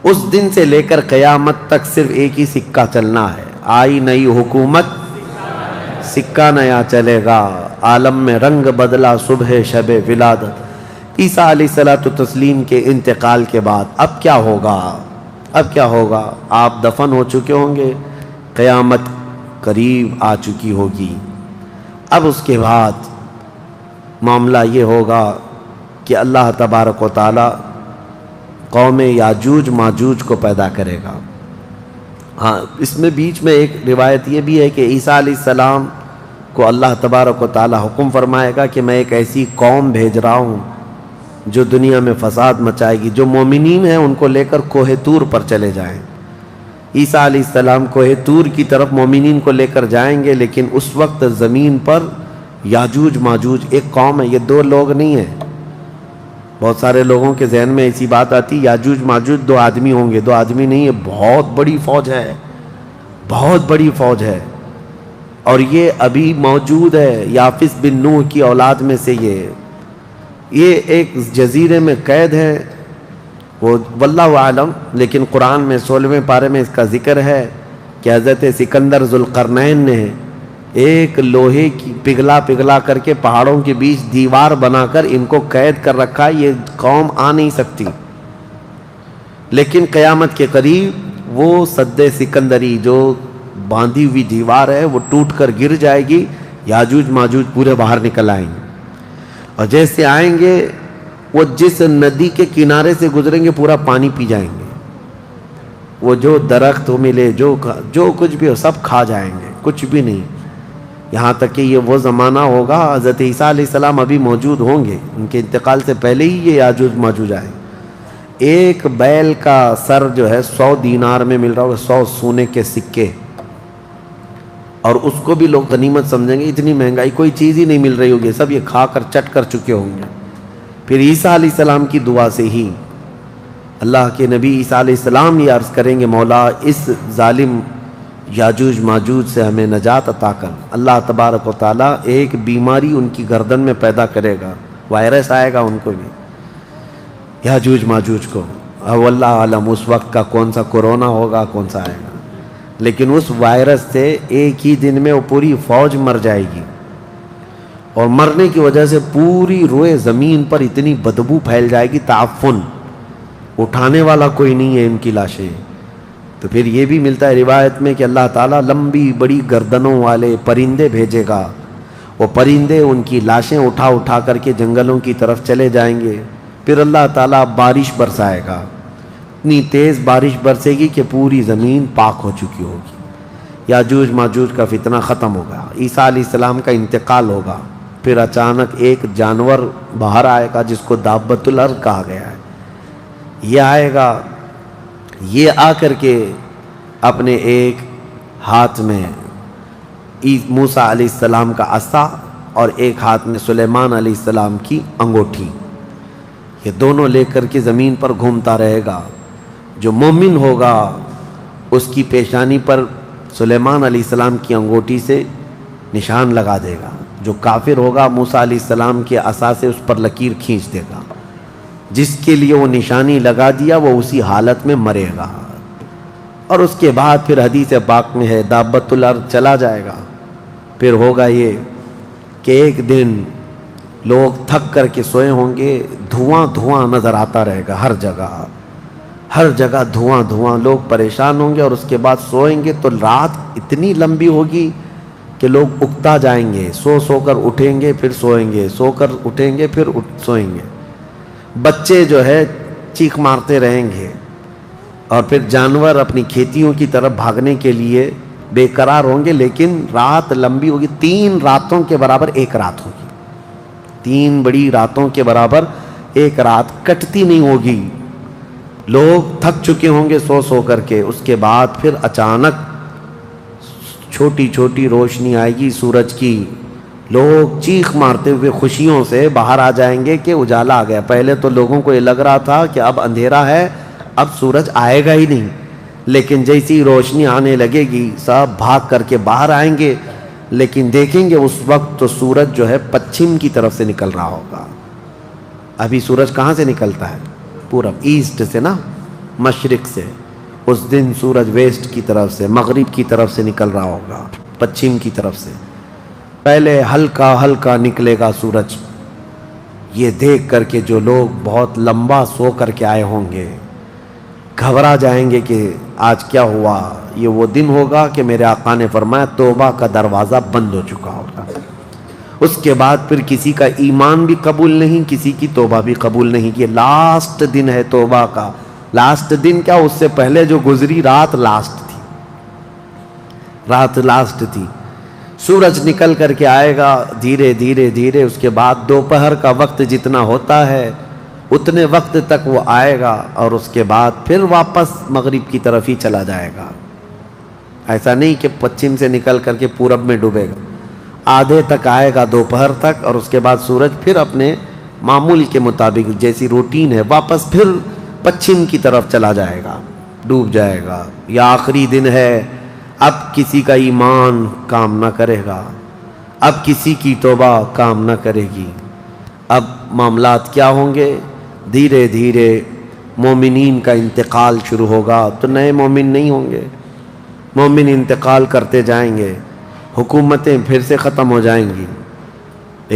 اس دن سے لے کر قیامت تک صرف ایک ہی سکہ چلنا ہے، آئی نئی حکومت سکہ نیا چلے گا، عالم میں رنگ بدلا صبح شب ولادت۔ عیسیٰ علیہ السلام کے انتقال کے بعد اب کیا ہوگا؟ اب کیا ہوگا؟ آپ دفن ہو چکے ہوں گے، قیامت قریب آ چکی ہوگی۔ اب اس کے بعد معاملہ یہ ہوگا کہ اللہ تبارک و تعالی قوم یاجوج ماجوج کو پیدا کرے گا۔ ہاں اس میں بیچ میں ایک روایت یہ بھی ہے کہ عیسیٰ علیہ السلام کو اللہ تبارک و تعالی حکم فرمائے گا کہ میں ایک ایسی قوم بھیج رہا ہوں جو دنیا میں فساد مچائے گی، جو مومنین ہیں ان کو لے کر کوہ طور پر چلے جائیں۔ عیسیٰ علیہ السلام کوہ طور کی طرف مومنین کو لے کر جائیں گے، لیکن اس وقت زمین پر یاجوج ماجوج ایک قوم ہے، یہ دو لوگ نہیں ہیں۔ بہت سارے لوگوں کے ذہن میں ایسی بات آتی یاجوج ماجوج دو آدمی ہوں گے، دو آدمی نہیں ہے، بہت بڑی فوج ہے، بہت بڑی فوج ہے، اور یہ ابھی موجود ہے۔ یافس بن نوح کی اولاد میں سے یہ ایک جزیرے میں قید ہے، وہ واللہ عالم، لیکن قرآن میں 16ویں پارے میں اس کا ذکر ہے کہ حضرت سکندر ذوالقرنین نے ایک لوہے کی پگھلا کر کے پہاڑوں کے بیچ دیوار بنا کر ان کو قید کر رکھا، یہ قوم آ نہیں سکتی۔ لیکن قیامت کے قریب وہ سد سکندری جو باندھی ہوئی دیوار ہے وہ ٹوٹ کر گر جائے گی، یاجوج ماجوج پورے باہر نکل آئیں گے، اور جیسے آئیں گے وہ جس ندی کے کنارے سے گزریں گے پورا پانی پی جائیں گے، وہ جو درخت ملے جو کچھ بھی ہو سب کھا جائیں گے، کچھ بھی نہیں، یہاں تک کہ یہ وہ زمانہ ہوگا حضرت عیسیٰ علیہ السلام ابھی موجود ہوں گے، ان کے انتقال سے پہلے ہی یہ یاجوج ماجوج آئے، ایک بیل کا سر جو ہے 100 دینار میں مل رہا ہوگا، 100 سونے کے سکے، اور اس کو بھی لوگ غنیمت سمجھیں گے، اتنی مہنگائی کوئی چیز ہی نہیں مل رہی ہوگی، سب یہ کھا کر چٹ کر چکے ہوں گے۔ پھر عیسیٰ علیہ السلام کی دعا سے ہی اللہ کے نبی عیسیٰ علیہ السلام یہ عرض کریں گے مولا اس ظالم یاجوج ماجوج سے ہمیں نجات عطا کر۔ اللہ تبارک و تعالیٰ ایک بیماری ان کی گردن میں پیدا کرے گا، وائرس آئے گا ان کو بھی، یاجوج ماجوج کو، اب اللہ عالم اس وقت کا کون سا کورونا ہوگا کون سا آئے گا، لیکن اس وائرس سے ایک ہی دن میں وہ پوری فوج مر جائے گی، اور مرنے کی وجہ سے پوری روئے زمین پر اتنی بدبو پھیل جائے گی، تعفن، اٹھانے والا کوئی نہیں ہے ان کی لاشیں۔ تو پھر یہ بھی ملتا ہے روایت میں کہ اللہ تعالیٰ لمبی بڑی گردنوں والے پرندے بھیجے گا، وہ پرندے ان کی لاشیں اٹھا اٹھا کر کے جنگلوں کی طرف چلے جائیں گے، پھر اللہ تعالیٰ بارش برسائے گا، اتنی تیز بارش برسے گی کہ پوری زمین پاک ہو چکی ہوگی، یاجوج ماجوج کا فتنہ ختم ہوگا، عیسیٰ علیہ السلام کا انتقال ہوگا، پھر اچانک ایک جانور باہر آئے گا جس کو دابۃ الارض کہا گیا ہے، یہ آئے گا، یہ آ کر کے اپنے ایک ہاتھ میں موسیٰ علیہ السلام کا عصا اور ایک ہاتھ میں سلیمان علیہ السلام کی انگوٹھی، یہ دونوں لے کر کے زمین پر گھومتا رہے گا، جو مومن ہوگا اس کی پیشانی پر سلیمان علیہ السلام کی انگوٹھی سے نشان لگا دے گا، جو کافر ہوگا موسیٰ علیہ السلام کے عصا سے اس پر لکیر کھینچ دے گا، جس کے لیے وہ نشانی لگا دیا وہ اسی حالت میں مرے گا، اور اس کے بعد پھر حدیث پاک میں ہے دابۃ الارض چلا جائے گا، پھر ہوگا یہ کہ ایک دن لوگ تھک کر کے سوئے ہوں گے، دھواں دھواں نظر آتا رہے گا، ہر جگہ دھواں دھواں، لوگ پریشان ہوں گے، اور اس کے بعد سوئیں گے تو رات اتنی لمبی ہوگی کہ لوگ اکتا جائیں گے، سو کر اٹھیں گے پھر سوئیں گے، سو کر اٹھیں گے پھر سوئیں گے، بچے جو ہے چیخ مارتے رہیں گے، اور پھر جانور اپنی کھیتیوں کی طرف بھاگنے کے لیے بے قرار ہوں گے، لیکن رات لمبی ہوگی، 3 راتوں کے برابر ایک رات ہوگی، 3 بڑی راتوں کے برابر ایک رات کٹتی نہیں ہوگی، لوگ تھک چکے ہوں گے سو کر کے، اس کے بعد پھر اچانک چھوٹی چھوٹی روشنی آئے گی سورج کی، لوگ چیخ مارتے ہوئے خوشیوں سے باہر آ جائیں گے کہ اجالا آ گیا، پہلے تو لوگوں کو یہ لگ رہا تھا کہ اب اندھیرا ہے، اب سورج آئے گا ہی نہیں، لیکن جیسی روشنی آنے لگے گی سب بھاگ کر کے باہر آئیں گے، لیکن دیکھیں گے اس وقت تو سورج جو ہے پچھم کی طرف سے نکل رہا ہوگا، ابھی سورج کہاں سے نکلتا ہے؟ پورب، ایسٹ سے نا، مشرق سے، اس دن سورج ویسٹ کی طرف سے، مغرب کی طرف سے نکل رہا ہوگا، پچھم کی طرف سے، پہلے ہلکا ہلکا نکلے گا سورج، یہ دیکھ کر کے جو لوگ بہت لمبا سو کر کے آئے ہوں گے گھبرا جائیں گے کہ آج کیا ہوا، یہ وہ دن ہوگا کہ میرے آقا نے فرمایا توبہ کا دروازہ بند ہو چکا ہوگا، اس کے بعد پھر کسی کا ایمان بھی قبول نہیں، کسی کی توبہ بھی قبول نہیں، یہ لاسٹ دن ہے توبہ کا، لاسٹ دن کیا، اس سے پہلے جو گزری رات لاسٹ تھی، رات لاسٹ تھی، سورج نکل کر کے آئے گا دھیرے دھیرے دھیرے، اس کے بعد دوپہر کا وقت جتنا ہوتا ہے اتنے وقت تک وہ آئے گا، اور اس کے بعد پھر واپس مغرب کی طرف ہی چلا جائے گا، ایسا نہیں کہ پچھم سے نکل کر کے پورب میں ڈوبے گا، آدھے تک آئے گا دوپہر تک، اور اس کے بعد سورج پھر اپنے معمول کے مطابق جیسی روٹین ہے واپس پھر پچھم کی طرف چلا جائے گا، ڈوب جائے گا، یا آخری دن ہے، اب کسی کا ایمان کام نہ کرے گا، اب کسی کی توبہ کام نہ کرے گی، اب معاملات کیا ہوں گے، دھیرے دھیرے مومنین کا انتقال شروع ہوگا، تو نئے مومن نہیں ہوں گے، مومن انتقال کرتے جائیں گے، حکومتیں پھر سے ختم ہو جائیں گی،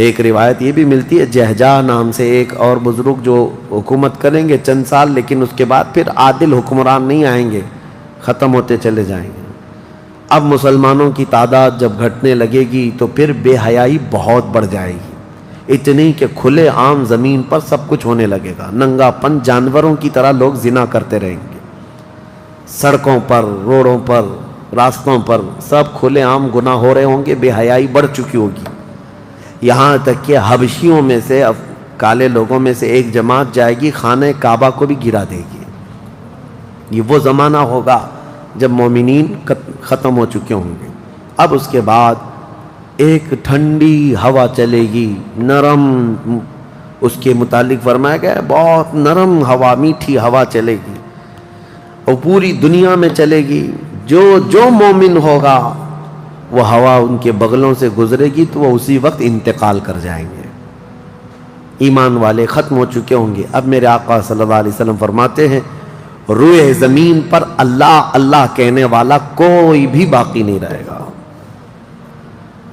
ایک روایت یہ بھی ملتی ہے جہجہ نام سے ایک اور بزرگ جو حکومت کریں گے چند سال، لیکن اس کے بعد پھر عادل حکمران نہیں آئیں گے، ختم ہوتے چلے جائیں گے۔ اب مسلمانوں کی تعداد جب گھٹنے لگے گی تو پھر بے حیائی بہت بڑھ جائے گی، اتنی کہ کھلے عام زمین پر سب کچھ ہونے لگے گا، ننگا پن جانوروں کی طرح لوگ زنا کرتے رہیں گے، سڑکوں پر، روڈوں پر، راستوں پر سب کھلے عام گناہ ہو رہے ہوں گے، بے حیائی بڑھ چکی ہوگی، یہاں تک کہ حبشیوں میں سے، کالے لوگوں میں سے ایک جماعت جائے گی خانہ کعبہ کو بھی گرا دے گی۔ یہ وہ زمانہ ہوگا جب مومنین ختم ہو چکے ہوں گے۔ اب اس کے بعد ایک ٹھنڈی ہوا چلے گی، نرم، اس کے متعلق فرمایا گیا ہے بہت نرم ہوا، میٹھی ہوا چلے گی، اور پوری دنیا میں چلے گی۔ جو مومن ہوگا وہ ہوا ان کے بغلوں سے گزرے گی تو وہ اسی وقت انتقال کر جائیں گے۔ ایمان والے ختم ہو چکے ہوں گے۔ اب میرے آقا صلی اللہ علیہ وسلم فرماتے ہیں روئے زمین پر اللہ اللہ کہنے والا کوئی بھی باقی نہیں رہے گا۔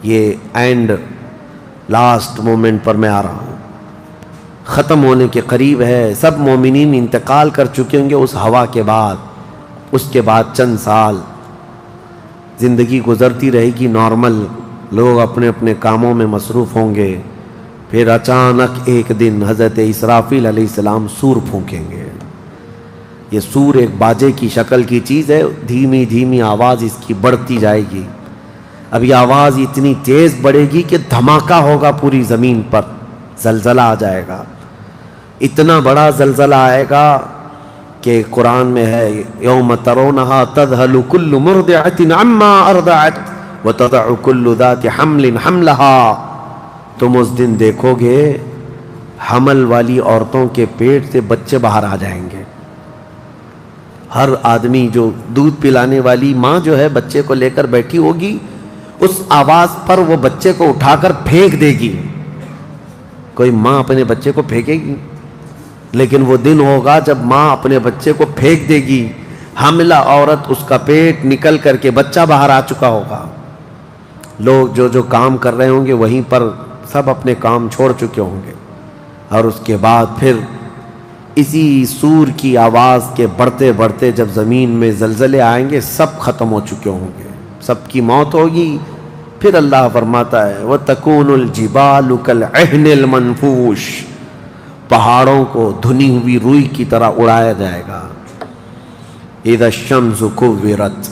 یہ اینڈ لاسٹ مومنٹ پر میں آ رہا ہوں، ختم ہونے کے قریب ہے، سب مومنین انتقال کر چکے ہوں گے اس ہوا کے بعد۔ اس کے بعد چند سال زندگی گزرتی رہے گی نارمل، لوگ اپنے اپنے کاموں میں مصروف ہوں گے، پھر اچانک ایک دن حضرت اسرافیل علیہ السلام سور پھونکیں گے۔ یہ سور ایک باجے کی شکل کی چیز ہے، دھیمی دھیمی آواز اس کی بڑھتی جائے گی، اب یہ آواز اتنی تیز بڑھے گی کہ دھماکہ ہوگا پوری زمین پر، زلزلہ آ جائے گا، اتنا بڑا زلزلہ آئے گا کہ قرآن میں ہے یوم ترونہا تذہل کل مرضعۃ عما ارضعت وتضع کل ذات حمل حملہا، تم اس دن دیکھو گے حمل والی عورتوں کے پیٹ سے بچے باہر آ جائیں گے۔ ہر آدمی جو دودھ پلانے والی ماں جو ہے بچے کو لے کر بیٹھی ہوگی، اس آواز پر وہ بچے کو اٹھا کر پھینک دے گی۔ کوئی ماں اپنے بچے کو پھینکے گی؟ لیکن وہ دن ہوگا جب ماں اپنے بچے کو پھینک دے گی، حاملہ عورت اس کا پیٹ نکل کر کے بچہ باہر آ چکا ہوگا، لوگ جو کام کر رہے ہوں گے وہیں پر سب اپنے کام چھوڑ چکے ہوں گے، اور اس کے بعد پھر اسی سور کی آواز کے بڑھتے بڑھتے جب زمین میں زلزلے آئیں گے سب ختم ہو چکے ہوں گے، سب کی موت ہوگی۔ پھر اللہ فرماتا ہے وَتَكُونُ الْجِبَالُ كَالْعِهْنِ الْمَنْفُوشِ، پہاڑوں کو دھنی ہوئی روئی کی طرح اڑایا جائے گا۔ اِذَا الشَّمْسُ كُوِّرَتْ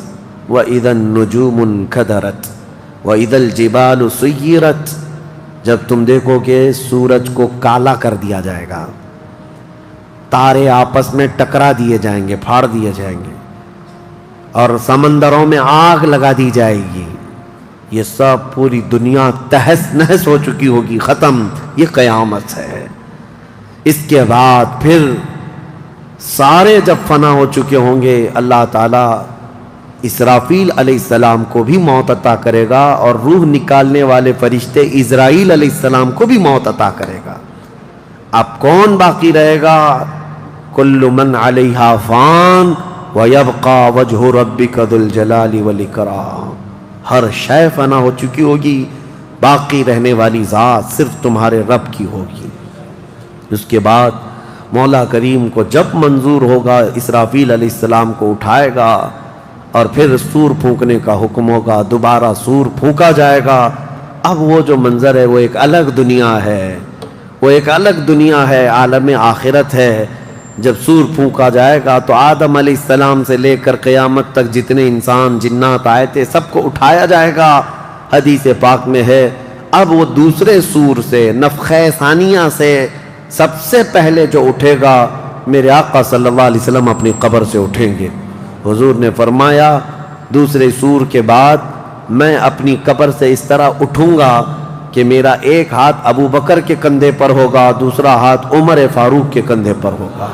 وَإِذَا النُّجُومُ انْكَدَرَتْ وَإِذَا الْجِبَالُ سُيِّرَتْ، جب تم دیکھو کہ سورج کو کالا کر دیا جائے گا، تارے آپس میں ٹکرا دیے جائیں گے، پھاڑ دیے جائیں گے، اور سمندروں میں آگ لگا دی جائے گی، یہ سب پوری دنیا تہس نہس ہو چکی ہوگی، ختم، یہ قیامت ہے۔ اس کے بعد پھر سارے جب فنا ہو چکے ہوں گے، اللہ تعالیٰ اسرافیل علیہ السلام کو بھی موت عطا کرے گا، اور روح نکالنے والے فرشتے عزرائیل علیہ السلام کو بھی موت عطا کرے گا۔ اب کون باقی رہے گا؟ کل من علیہا فان ویبقى وجہ ربک ذو الجلال والاکرام، ہر شے فنا ہو چکی ہوگی، باقی رہنے والی ذات صرف تمہارے رب کی ہوگی۔ اس کے بعد مولا کریم کو جب منظور ہوگا اسرافیل علیہ السلام کو اٹھائے گا، اور پھر سور پھونکنے کا حکم ہوگا، دوبارہ سور پھونکا جائے گا۔ اب وہ جو منظر ہے وہ ایک الگ دنیا ہے، وہ ایک الگ دنیا ہے، عالم آخرت ہے۔ جب سور پھونکا جائے گا تو آدم علیہ السلام سے لے کر قیامت تک جتنے انسان جنات آئے تھے سب کو اٹھایا جائے گا۔ حدیث پاک میں ہے اب وہ دوسرے سور سے، نفخہ ثانیہ سے سب سے پہلے جو اٹھے گا میرے آقا صلی اللہ علیہ وسلم اپنی قبر سے اٹھیں گے۔ حضور نے فرمایا دوسرے سور کے بعد میں اپنی قبر سے اس طرح اٹھوں گا کہ میرا ایک ہاتھ ابو بکر کے کندھے پر ہوگا، دوسرا ہاتھ عمر فاروق کے کندھے پر ہوگا۔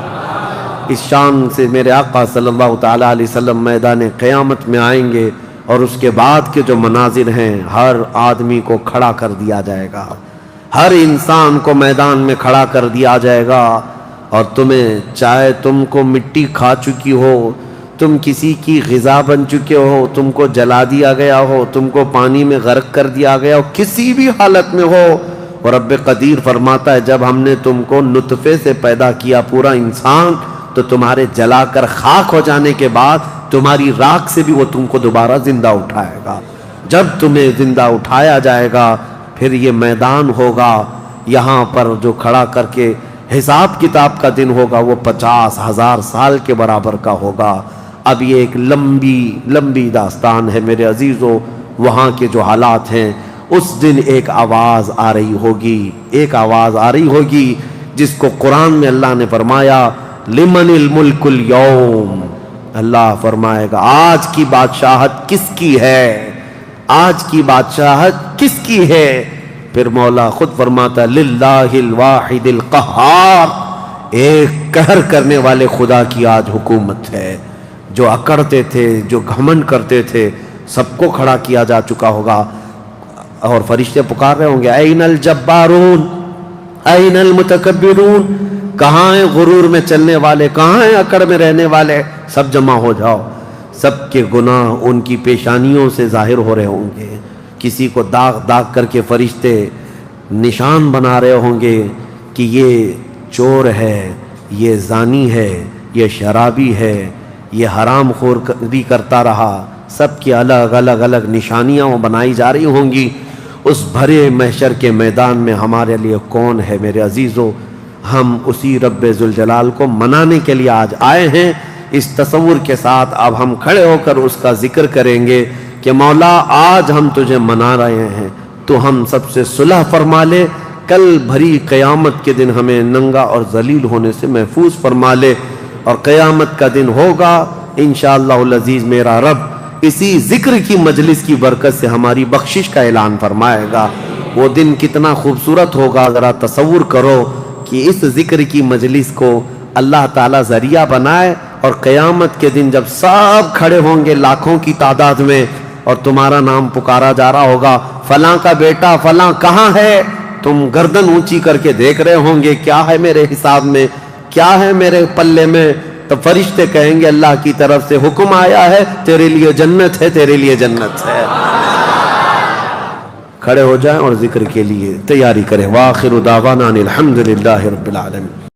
اس شان سے میرے آقا صلی اللہ تعالیٰ علیہ وسلم میدان قیامت میں آئیں گے، اور اس کے بعد کے جو مناظر ہیں ہر آدمی کو کھڑا کر دیا جائے گا، ہر انسان کو میدان میں کھڑا کر دیا جائے گا، اور تمہیں چاہے تم کو مٹی کھا چکی ہو، تم کسی کی غذا بن چکے ہو، تم کو جلا دیا گیا ہو، تم کو پانی میں غرق کر دیا گیا ہو، کسی بھی حالت میں ہو، اور رب قدیر فرماتا ہے جب ہم نے تم کو نطفے سے پیدا کیا پورا انسان، تو تمہارے جلا کر خاک ہو جانے کے بعد تمہاری راکھ سے بھی وہ تم کو دوبارہ زندہ اٹھائے گا. جب تمہیں زندہ اٹھایا جائے گا پھر یہ میدان ہوگا یہاں پر جو کھڑا کر کے حساب کتاب کا دن ہوگا وہ 50,000 سال کے برابر کا ہوگا. اب یہ ایک لمبی داستان ہے میرے عزیزو. وہاں کے جو حالات ہیں اس دن ایک آواز آ رہی ہوگی جس کو قرآن میں اللہ نے فرمایا لمن الملک اليوم. اللہ فرمائے گا آج کی بادشاہت کس کی ہے, آج کی بادشاہت کس کی ہے. پھر مولا خود فرماتا للہ الواحد القہار, ایک قہر کرنے والے خدا کی آج حکومت ہے. جو اکڑتے تھے, جو گھمنڈ کرتے تھے, سب کو کھڑا کیا جا چکا ہوگا. اور فرشتے پکار رہے ہوں گے این الجبارون این المتکبرون, کہاں ہیں غرور میں چلنے والے, کہاں ہیں اکڑ میں رہنے والے, سب جمع ہو جاؤ. سب کے گناہ ان کی پیشانیوں سے ظاہر ہو رہے ہوں گے. کسی کو داغ کر کے فرشتے نشان بنا رہے ہوں گے کہ یہ چور ہے, یہ زانی ہے, یہ شرابی ہے, یہ حرام خوری کرتا رہا. سب کی الگ نشانیاں وہ بنائی جا رہی ہوں گی. اس بھرے محشر کے میدان میں ہمارے لیے کون ہے میرے عزیزو؟ ہم اسی رب ذوالجلال کو منانے کے لیے آج آئے ہیں. اس تصور کے ساتھ اب ہم کھڑے ہو کر اس کا ذکر کریں گے کہ مولا آج ہم تجھے منا رہے ہیں, تو ہم سب سے صلح فرما لے. کل بھری قیامت کے دن ہمیں ننگا اور ذلیل ہونے سے محفوظ فرما لے. اور قیامت کا دن ہوگا انشاءاللہ العزیز میرا رب اسی ذکر کی مجلس کی برکت سے ہماری بخشش کا اعلان فرمائے گا. وہ دن کتنا خوبصورت ہوگا, ذرا تصور کرو کہ اس ذکر کی مجلس کو اللہ تعالیٰ ذریعہ بنائے اور قیامت کے دن جب سب کھڑے ہوں گے لاکھوں کی تعداد میں اور تمہارا نام پکارا جا رہا ہوگا فلاں کا بیٹا فلاں کہاں ہے, تم گردن اونچی کر کے دیکھ رہے ہوں گے کیا ہے میرے حساب میں, کیا ہے میرے پلے میں. تو فرشتے کہیں گے اللہ کی طرف سے حکم آیا ہے, تیرے لیے جنت ہے, تیرے لیے جنت ہے. کھڑے ہو جائیں اور ذکر کے لیے تیاری کریں. وآخر دعوانا ان الحمد للہ رب العالمین.